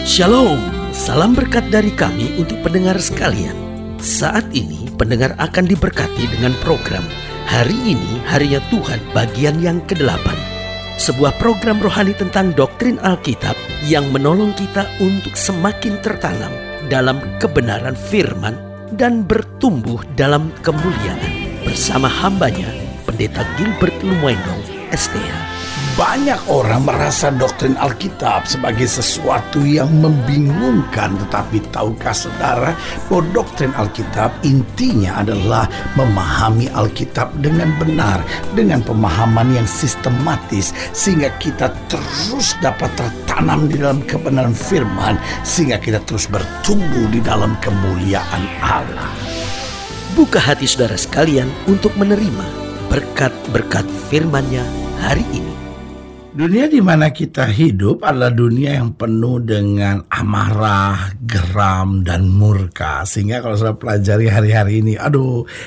Shalom, salam berkat dari kami untuk pendengar sekalian. Saat ini pendengar akan diberkati dengan program Hari Ini Harinya Tuhan bagian yang ke-8. Sebuah program rohani tentang doktrin Alkitab yang menolong kita untuk semakin tertanam dalam kebenaran firman dan bertumbuh dalam kemuliaan. Bersama hambanya, Pendeta Gilbert Lumwendong, STH. Banyak orang merasa doktrin Alkitab sebagai sesuatu yang membingungkan. Tetapi tahukah saudara bahwa doktrin Alkitab intinya adalah memahami Alkitab dengan benar, dengan pemahaman yang sistematis, sehingga kita terus dapat tertanam di dalam kebenaran firman, sehingga kita terus bertumbuh di dalam kemuliaan Allah. Buka hati saudara sekalian untuk menerima berkat-berkat firman-Nya hari ini. Dunia di mana kita hidup adalah dunia yang penuh dengan amarah, geram, dan murka. Sehingga kalau saya pelajari hari-hari ini,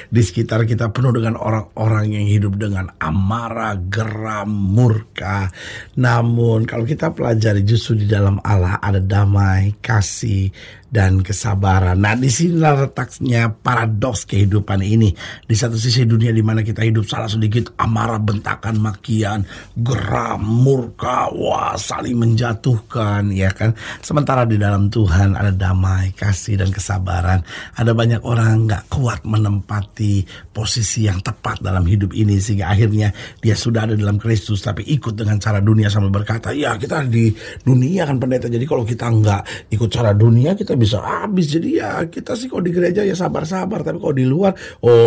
di sekitar kita penuh dengan orang-orang yang hidup dengan amarah, geram, murka. Namun kalau kita pelajari justru di dalam Allah ada damai, kasih, dan kesabaran. Nah, di sinilah letaknya paradoks kehidupan ini. Di satu sisi dunia di mana kita hidup salah sedikit amarah, bentakan, makian, geram, murka, saling menjatuhkan, ya kan? Sementara di dalam Tuhan ada damai, kasih, dan kesabaran. Ada banyak orang nggak kuat menempati posisi yang tepat dalam hidup ini, sehingga akhirnya dia sudah ada dalam Kristus, tapi ikut dengan cara dunia sambil berkata, ya kita di dunia kan pendeta, jadi kalau kita nggak ikut cara dunia kita bisa habis. Jadi ya kita sih kalau di gereja ya sabar-sabar, tapi kalau di luar,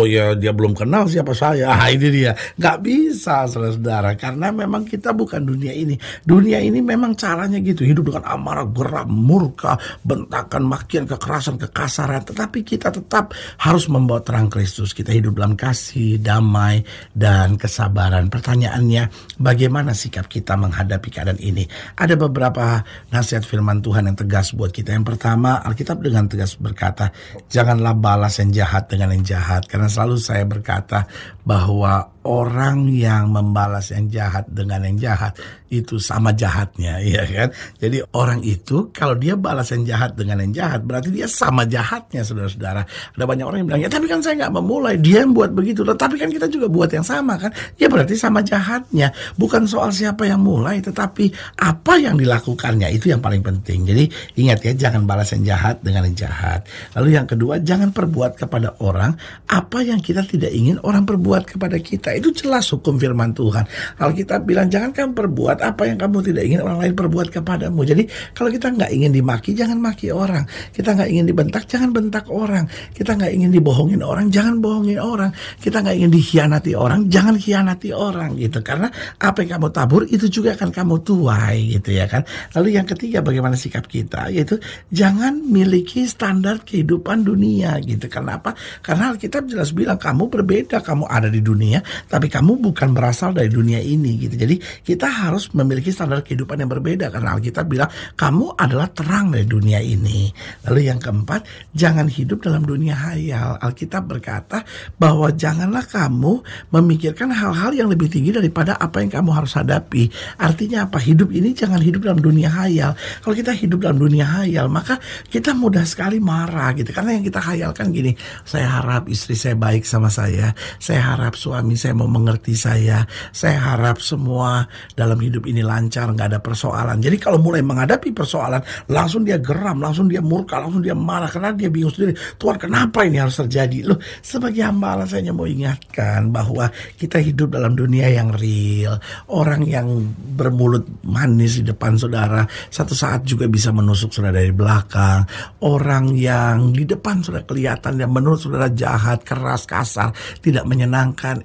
ya dia belum kenal siapa saya. Ini dia, nggak bisa saudara-saudara, karena memang kita bukan dunia ini. Dunia ini memang caranya gitu, hidup dengan amarah, geram, murka, bentakan, makian, kekerasan, kekasaran. Tetapi kita tetap harus membawa terang Kristus. Kita hidup dalam kasih, damai, dan kesabaran. Pertanyaannya, bagaimana sikap kita menghadapi keadaan ini? Ada beberapa nasihat firman Tuhan yang tegas buat kita. Yang pertama, Alkitab dengan tegas berkata, janganlah balas yang jahat dengan yang jahat. Karena selalu saya berkata bahwa orang yang membalas yang jahat dengan yang jahat itu sama jahatnya, ya kan? Jadi orang itu kalau dia balas yang jahat dengan yang jahat berarti dia sama jahatnya, saudara-saudara. Ada banyak orang yang bilang, ya tapi kan saya nggak memulai, dia yang buat begitu. Tapi kan kita juga buat yang sama kan? Ya berarti sama jahatnya. Bukan soal siapa yang mulai, tetapi apa yang dilakukannya itu yang paling penting. Jadi ingat ya, jangan balas yang jahat dengan yang jahat. Lalu yang kedua, jangan perbuat kepada orang apa yang kita tidak ingin orang perbuat kepada kita. Itu jelas hukum firman Tuhan. Alkitab bilang, jangan kamu perbuat apa yang kamu tidak ingin orang lain perbuat kepadamu. Jadi kalau kita nggak ingin dimaki, jangan maki orang. Kita nggak ingin dibentak, jangan bentak orang. Kita nggak ingin dibohongin orang, jangan bohongin orang. Kita nggak ingin dikhianati orang, jangan khianati orang gitu. Karena apa yang kamu tabur itu juga akan kamu tuai gitu ya kan. Lalu yang ketiga, bagaimana sikap kita? Yaitu jangan miliki standar kehidupan dunia gitu. Kenapa? Karena Alkitab jelas bilang kamu berbeda, kamu ada di dunia, tapi kamu bukan berasal dari dunia ini gitu. Jadi kita harus memiliki standar kehidupan yang berbeda, karena Alkitab bilang kamu adalah terang dari dunia ini. Lalu yang keempat, jangan hidup dalam dunia hayal. Alkitab berkata bahwa janganlah kamu memikirkan hal-hal yang lebih tinggi daripada apa yang kamu harus hadapi. Artinya apa? Hidup ini jangan hidup dalam dunia hayal. Kalau kita hidup dalam dunia hayal, maka kita mudah sekali marah gitu. Karena yang kita hayalkan gini, saya harap istri saya baik sama saya harap suami saya mau mengerti saya harap semua dalam hidup ini lancar, gak ada persoalan. Jadi kalau mulai menghadapi persoalan, langsung dia geram, langsung dia murka, langsung dia marah, karena dia bingung sendiri, Tuhan kenapa ini harus terjadi? Loh, sebagai hamba Allah saya mau ingatkan bahwa kita hidup dalam dunia yang real. Orang yang bermulut manis di depan saudara, satu saat juga bisa menusuk saudara dari belakang. Orang yang di depan sudah kelihatan yang menurut saudara jahat, keras, kasar, tidak menyenangkan.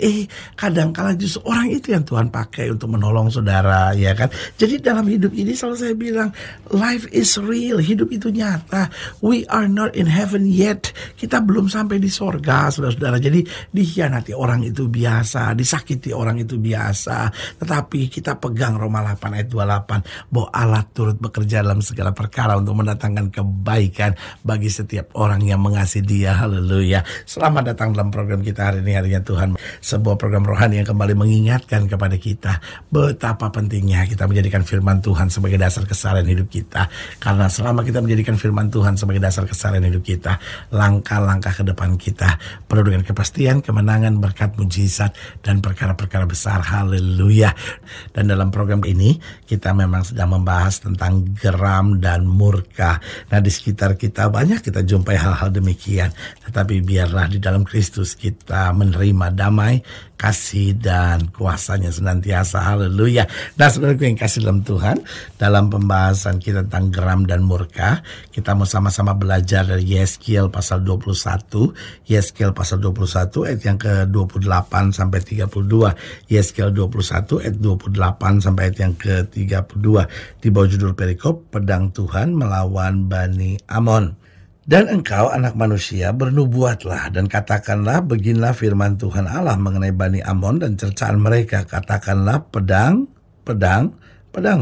Kadang-kala justru orang itu yang Tuhan pakai untuk menolong saudara, ya kan? Jadi dalam hidup ini selalu saya bilang, life is real, hidup itu nyata. We are not in heaven yet. Kita belum sampai di sorga, saudara-saudara. Jadi dikhianati orang itu biasa, disakiti orang itu biasa. Tetapi kita pegang Roma 8 ayat 28, bahwa Allah turut bekerja dalam segala perkara untuk mendatangkan kebaikan bagi setiap orang yang mengasihi Dia. Haleluya. Selamat datang dalam program kita hari ini, Harinya Tuhan. Tuhan. Sebuah program rohani yang kembali mengingatkan kepada kita betapa pentingnya kita menjadikan firman Tuhan sebagai dasar keseharian hidup kita. Karena selama kita menjadikan firman Tuhan sebagai dasar keseharian hidup kita, langkah-langkah ke depan kita penuh dengan kepastian, kemenangan, berkat, mujizat, dan perkara-perkara besar. Haleluya. Dan dalam program ini kita memang sedang membahas tentang geram dan murka. Nah, di sekitar kita banyak kita jumpai hal-hal demikian. Tetapi biarlah di dalam Kristus kita menerima damai, kasih, dan kuasanya senantiasa. Haleluya. Nah, saudaraku yang kasih dalam Tuhan, dalam pembahasan kita tentang geram dan murka, kita mau sama-sama belajar dari Yeskiel pasal 21. Yeskiel pasal 21 ayat yang ke-28 sampai 32. Yeskiel 21 ayat 28 sampai ayat yang ke-32. Di bawah judul perikop, pedang Tuhan melawan Bani Amon. Dan engkau anak manusia bernubuatlah dan katakanlah, beginilah firman Tuhan Allah mengenai Bani Amon dan cercaan mereka. Katakanlah, pedang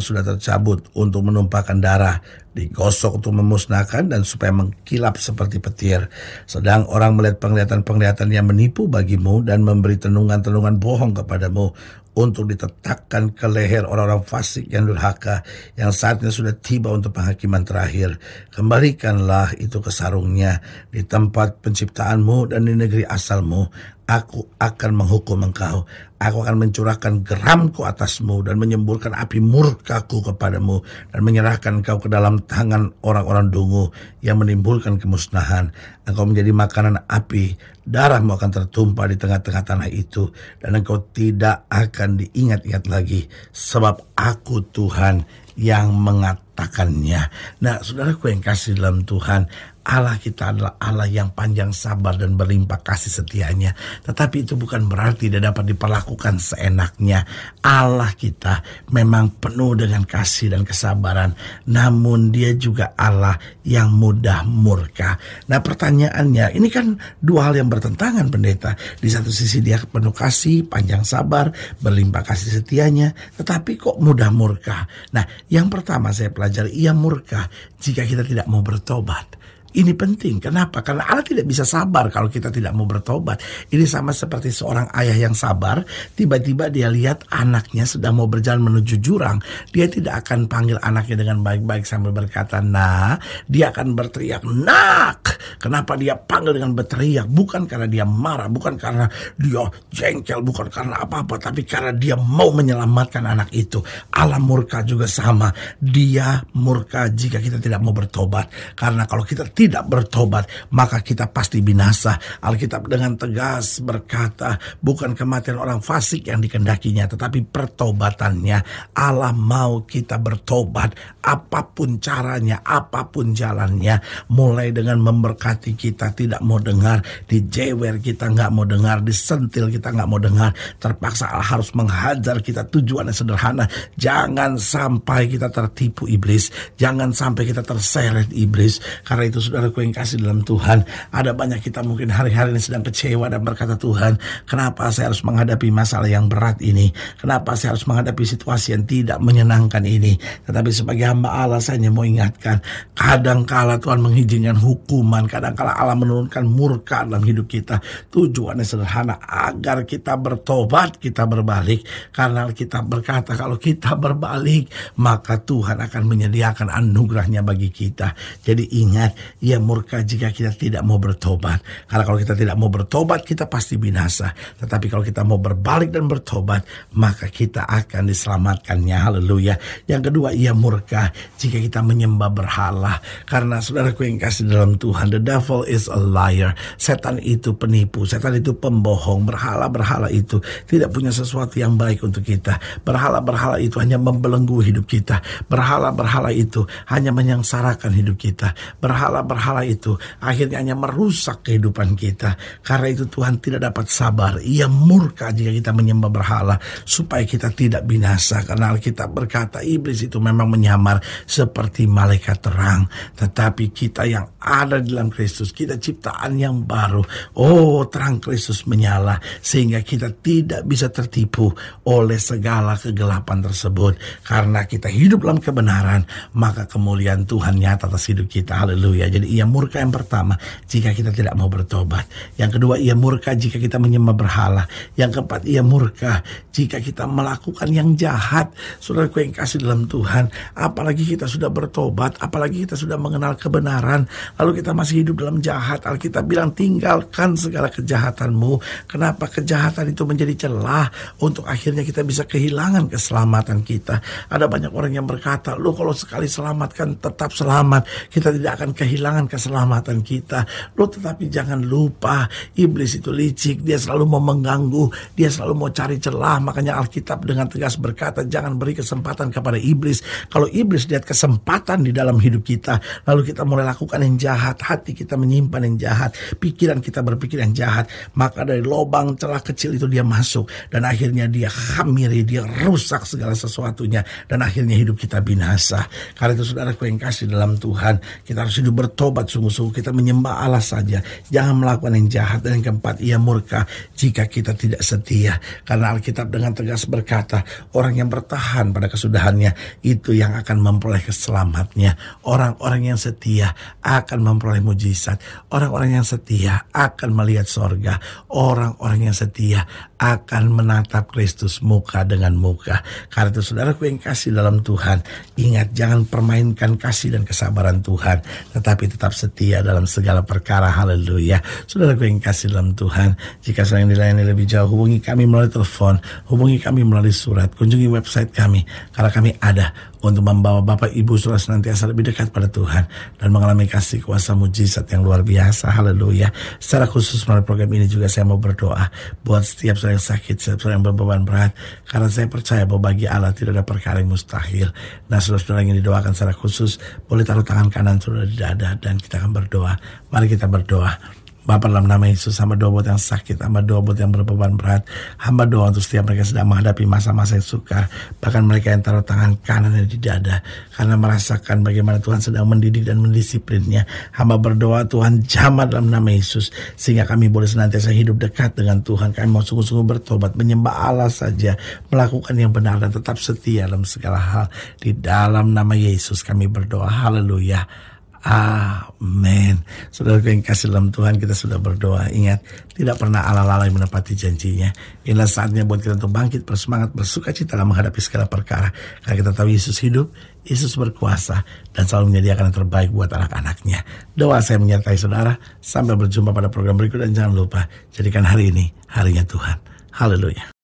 sudah tercabut untuk menumpahkan darah, digosok untuk memusnahkan dan supaya mengkilap seperti petir. Sedang orang melihat penglihatan-penglihatan yang menipu bagimu dan memberi tenungan-tenungan bohong kepadamu untuk ditetapkan ke leher orang-orang fasik yang durhaka, yang saatnya sudah tiba untuk penghakiman terakhir. Kembalikanlah itu ke sarungnya di tempat penciptaanmu dan di negeri asalmu. Aku akan menghukum engkau. Aku akan mencurahkan geramku atasmu dan menyemburkan api murkaku kepadamu dan menyerahkan engkau ke dalam tangan orang-orang dungu yang menimbulkan kemusnahan. Engkau menjadi makanan api, darahmu akan tertumpah di tengah-tengah tanah itu dan engkau tidak akan diingat-ingat lagi, sebab aku Tuhan yang mengatakannya. Nah, saudaraku yang kasih dalam Tuhan, Allah kita adalah Allah yang panjang sabar dan berlimpah kasih setianya. Tetapi itu bukan berarti dia dapat diperlakukan seenaknya. Allah kita memang penuh dengan kasih dan kesabaran, namun dia juga Allah yang mudah murka. Nah, pertanyaannya, ini kan dua hal yang bertentangan, pendeta. Di satu sisi dia penuh kasih, panjang sabar, berlimpah kasih setianya, tetapi kok mudah murka? Nah, yang pertama saya pelajari, ia murka jika kita tidak mau bertobat. Ini penting. Kenapa? Karena Allah tidak bisa sabar kalau kita tidak mau bertobat. Ini sama seperti seorang ayah yang sabar. Tiba-tiba dia lihat anaknya sedang mau berjalan menuju jurang. Dia tidak akan panggil anaknya dengan baik-baik sambil berkata, "Nah." Dia akan berteriak, "Nak." Kenapa dia panggil dengan berteriak? Bukan karena dia marah, bukan karena dia jengkel, bukan karena apa-apa, tapi karena dia mau menyelamatkan anak itu. Allah murka juga sama. Dia murka jika kita tidak mau bertobat. Karena kalau kita tidak bertobat, maka kita pasti binasa. Alkitab dengan tegas berkata, bukan kematian orang fasik yang dikendakinya, tetapi pertobatannya. Allah mau kita bertobat, apapun caranya, apapun jalannya. Mulai dengan memberkati kita, tidak mau dengar, dijewer kita nggak mau dengar, disentil kita nggak mau dengar, terpaksa Allah harus menghajar kita. Tujuannya sederhana, jangan sampai kita tertipu iblis, jangan sampai kita terseret iblis. Karena itu, saudaraku yang kasih dalam Tuhan, ada banyak kita mungkin hari-hari ini sedang kecewa dan berkata, "Tuhan, kenapa saya harus menghadapi masalah yang berat ini? Kenapa saya harus menghadapi situasi yang tidak menyenangkan ini?" Tetapi sebagai hamba Allah, saya hanya mau ingatkan, kadangkala Tuhan mengizinkan hukuman, kadangkala Allah menurunkan murka dalam hidup kita. Tujuannya sederhana, agar kita bertobat, kita berbalik. Karena kita berkata, kalau kita berbalik, maka Tuhan akan menyediakan anugerahnya bagi kita. Jadi ingat, ia murka jika kita tidak mau bertobat. Karena kalau kita tidak mau bertobat, kita pasti binasa. Tetapi kalau kita mau berbalik dan bertobat, maka kita akan diselamatkannya. Haleluya. Yang kedua, ia murka jika kita menyembah berhala. Karena saudaraku yang kasih dalam Tuhan, the devil is a liar. Setan itu penipu, setan itu pembohong. Berhala-berhala itu tidak punya sesuatu yang baik untuk kita. Berhala-berhala itu hanya membelenggu hidup kita. Berhala-berhala itu hanya menyengsarakan hidup kita. Berhala-berhala itu akhirnya hanya merusak kehidupan kita. Karena itu Tuhan tidak dapat sabar. Ia murka jika kita menyembah berhala, supaya kita tidak binasa. Karena Alkitab berkata, iblis itu memang menyamar seperti malaikat terang. Tetapi kita yang ada di dalam Kristus, kita ciptaan yang baru. Oh, terang Kristus menyala, sehingga kita tidak bisa tertipu oleh segala kegelapan tersebut. Karena kita hidup dalam kebenaran, maka kemuliaan Tuhan nyata atas hidup kita. Haleluya. Jadi Jadi ia murka yang pertama jika kita tidak mau bertobat. Yang kedua, ia murka jika kita menyembah berhala. Yang keempat, ia murka jika kita melakukan yang jahat. Saudaraku yang kasih dalam Tuhan, apalagi kita sudah bertobat, apalagi kita sudah mengenal kebenaran, lalu kita masih hidup dalam jahat. Alkitab bilang, tinggalkan segala kejahatanmu. Kenapa? Kejahatan itu menjadi celah untuk akhirnya kita bisa kehilangan keselamatan kita. Ada banyak orang yang berkata, lo kalau sekali selamat kan tetap selamat, kita tidak akan kehilangan keselamatan kita. Lo tetapi jangan lupa, iblis itu licik, dia selalu mau mengganggu, dia selalu mau cari celah. Makanya Alkitab dengan tegas berkata, jangan beri kesempatan kepada iblis. Kalau iblis lihat kesempatan di dalam hidup kita, lalu kita mulai lakukan yang jahat, hati kita menyimpan yang jahat, pikiran kita berpikir yang jahat, maka dari lubang celah kecil itu dia masuk, dan akhirnya dia khamiri, dia rusak segala sesuatunya, dan akhirnya hidup kita binasa. Karena itu saudaraku yang kasih dalam Tuhan, kita harus hidup bertobat sungguh-sungguh, kita menyembah Allah saja, jangan melakukan yang jahat. Dan yang keempat, ia murka jika kita tidak setia. Karena Alkitab dengan tegas berkata, orang yang bertahan pada kesudahannya itu yang akan memperoleh keselamatnya. Orang-orang yang setia akan memperoleh mujizat. Orang-orang yang setia akan melihat sorga. Orang-orang yang setia akan menatap Kristus muka dengan muka. Karena itu saudaraku yang kasih dalam Tuhan, ingat, jangan permainkan kasih dan kesabaran Tuhan, tetapi tetap setia dalam segala perkara. Haleluya. Saudaraku yang kasih dalam Tuhan, jika sedang dilayani lebih jauh, hubungi kami melalui telepon, hubungi kami melalui surat, kunjungi website kami, karena kami ada untuk membawa Bapak Ibu Saudara senantiasa lebih dekat pada Tuhan dan mengalami kasih kuasa mujizat yang luar biasa. Haleluya. Secara khusus melalui program ini juga saya mau berdoa buat setiap saudara yang sakit, setiap saudara yang berbeban berat, karena saya percaya bahwa bagi Allah tidak ada perkara yang mustahil. Nah, saudara-saudara yang didoakan secara khusus, boleh taruh tangan kanan saudara di dada dan kita akan berdoa. Mari kita berdoa. Bapa, dalam nama Yesus, hamba doa buat yang sakit, hamba doa buat yang berbeban berat, hamba doa untuk setiap mereka sedang menghadapi masa-masa yang sukar, bahkan mereka yang taruh tangan kanannya di dada karena merasakan bagaimana Tuhan sedang mendidik dan mendisiplinnya. Hamba berdoa, Tuhan jamah dalam nama Yesus, sehingga kami boleh senantiasa hidup dekat dengan Tuhan. Kami mau sungguh-sungguh bertobat, menyembah Allah saja, melakukan yang benar dan tetap setia dalam segala hal. Di dalam nama Yesus kami berdoa. Haleluya. Amin. Saudara yang kasih dalam Tuhan, kita sudah berdoa. Ingat, tidak pernah Allah lalai menepati janjinya. Inilah saatnya buat kita untuk bangkit, bersemangat, bersuka cita dalam menghadapi segala perkara. Karena kita tahu Yesus hidup, Yesus berkuasa, dan selalu menyediakan yang terbaik buat anak-anaknya. Doa saya menyertai saudara. Sampai berjumpa pada program berikut, dan jangan lupa, jadikan hari ini harinya Tuhan. Haleluya.